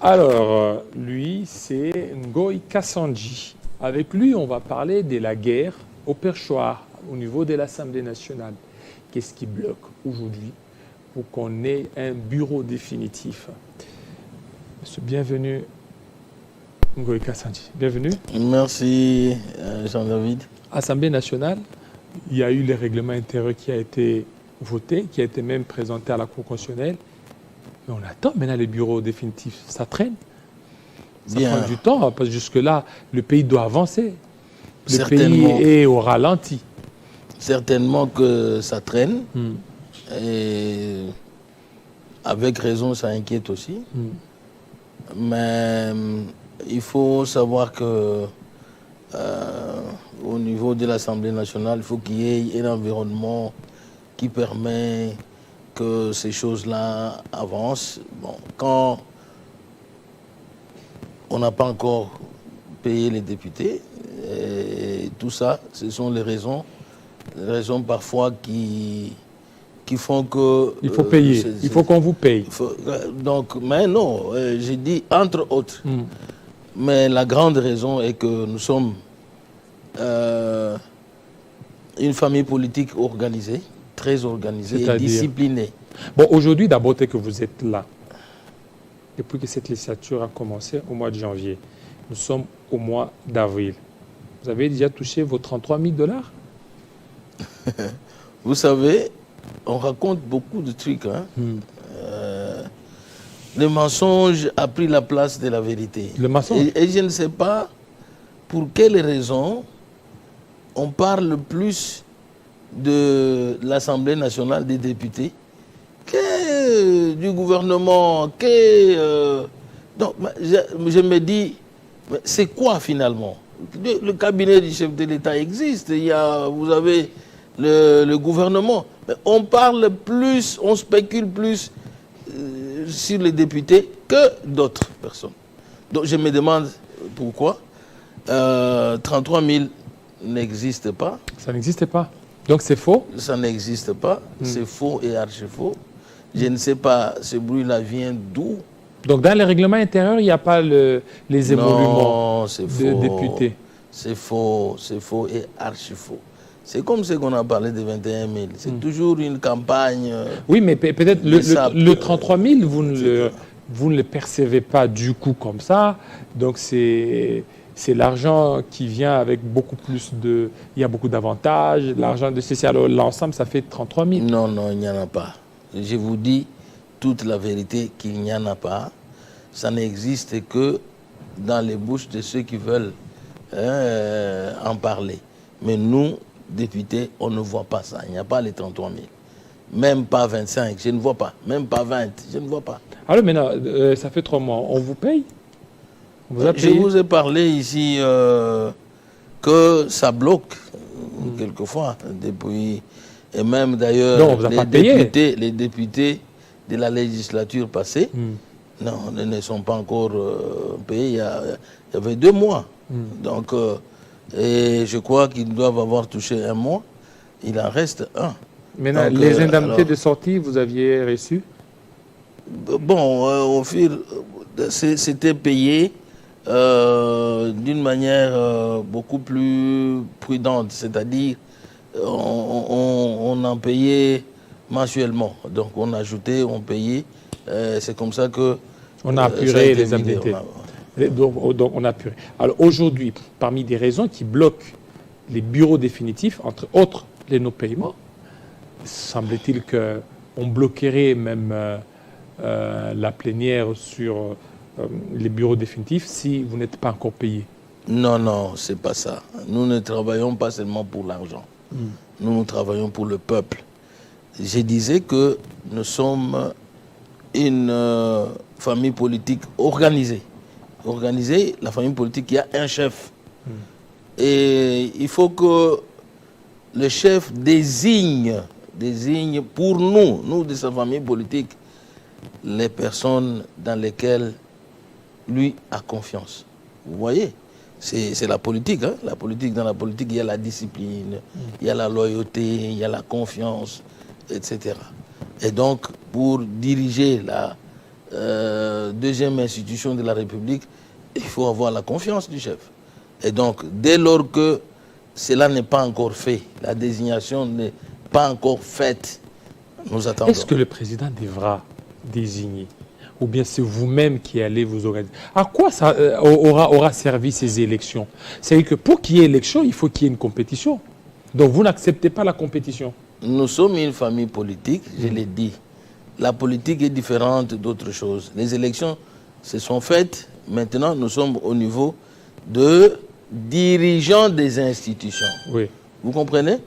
Alors, lui, c'est Ngoï Kassanji. Avec lui, on va parler de la guerre au perchoir au niveau de l'Assemblée nationale. Qu'est-ce qui bloque aujourd'hui pour qu'on ait un bureau définitif? Monsieur, bienvenue, Ngoï Kassanji. Bienvenue. Merci, Jean-David. Assemblée nationale, il y a eu le règlement intérieur qui a été voté, qui a été même présenté à la Cour constitutionnelle. Mais on attend maintenant les bureaux définitifs. Ça traîne. Ça prend du temps, parce que jusque-là, le pays doit avancer. Le pays est au ralenti. Certainement que ça traîne. Et avec raison, ça inquiète aussi. Mais il faut savoir que au niveau de l'Assemblée nationale, il faut qu'il y ait un environnement qui permet que ces choses-là avancent. Bon, quand on n'a pas encore payé les députés, et tout ça, ce sont les raisons parfois qui font que... Il faut payer, il faut qu'on vous paye. Donc, mais non, j'ai dit entre autres. Mais la grande raison est que nous sommes une famille politique organisée, très organisée et disciplinée. Bon, aujourd'hui, d'abord, que vous êtes là, depuis que cette législature a commencé au mois de janvier, nous sommes au mois d'avril. Vous avez déjà touché vos 33 000 $? Vous savez, on raconte beaucoup de trucs. Hein? Le mensonge a pris la place de la vérité. Le mensonge. Et je ne sais pas pour quelle raison on parle plus de l'Assemblée nationale des députés que du gouvernement. Donc, je me dis, c'est quoi finalement? Le cabinet du chef de l'État existe. Vous avez le gouvernement. Mais on parle plus, on spécule plus sur les députés que d'autres personnes. Donc je me demande pourquoi 33 000 n'existe pas. Ça n'existe pas. Donc c'est faux? Ça n'existe pas. C'est faux et archi-faux. Je ne sais pas, ce bruit-là vient d'où? Donc dans les règlements intérieurs, il n'y a pas les émoluments de députés? C'est faux et archi-faux. C'est comme ce qu'on a parlé de 21 000. C'est toujours une campagne... Oui, mais peut-être le 33 000, vous ne le percevez pas du coup comme ça. Donc c'est l'argent qui vient avec beaucoup plus de... Il y a beaucoup d'avantages. L'argent de ceci, alors l'ensemble, ça fait 33 000. Non, non, il n'y en a pas. Je vous dis toute la vérité qu'il n'y en a pas. Ça n'existe que dans les bouches de ceux qui veulent en parler. Mais nous, députés, on ne voit pas ça. Il n'y a pas les 33 000. Même pas 25, je ne vois pas. Même pas 20, je ne vois pas. Alors maintenant, ça fait 3 mois. On vous paye? On vous a payé? Je vous ai parlé ici que ça bloque quelquefois depuis... Et même d'ailleurs, les députés de la législature passée, non, ne sont pas encore payés. Il y avait 2 mois. Donc, et je crois qu'ils doivent avoir touché 1 mois. Il en reste 1. Maintenant, donc, les indemnités de sortie, vous aviez reçu? Bon, au fil, c'était payé d'une manière beaucoup plus prudente, c'est-à-dire on en payait mensuellement. Donc on ajoutait, on payait. C'est comme ça que... On a apuré les indemnités. Donc on a apuré. Alors aujourd'hui, parmi des raisons qui bloquent les bureaux définitifs, entre autres les non-paiements, semble-t-il qu'on bloquerait même la plénière sur les bureaux définitifs si vous n'êtes pas encore payé. Non, non, c'est pas ça. Nous ne travaillons pas seulement pour l'argent. Nous travaillons pour le peuple. Je disais que nous sommes une famille politique organisée. Organisée, la famille politique, il y a un chef. Et il faut que le chef désigne pour nous de sa famille politique, les personnes dans lesquelles lui a confiance. Vous voyez? C'est la politique, hein? La politique, dans la politique, il y a la discipline, il y a la loyauté, il y a la confiance, etc. Et donc, pour diriger deuxième institution de la République, il faut avoir la confiance du chef. Et donc, dès lors que cela n'est pas encore fait, la désignation n'est pas encore faite, nous attendons. Est-ce que le président devra désigner? Ou bien c'est vous-même qui allez vous organiser? À quoi ça aura servi ces élections? C'est que pour qu'il y ait élection, il faut qu'il y ait une compétition. Donc vous n'acceptez pas la compétition. Nous sommes une famille politique, je l'ai dit. La politique est différente d'autres choses. Les élections se sont faites. Maintenant, nous sommes au niveau de dirigeants des institutions. Oui. Vous comprenez?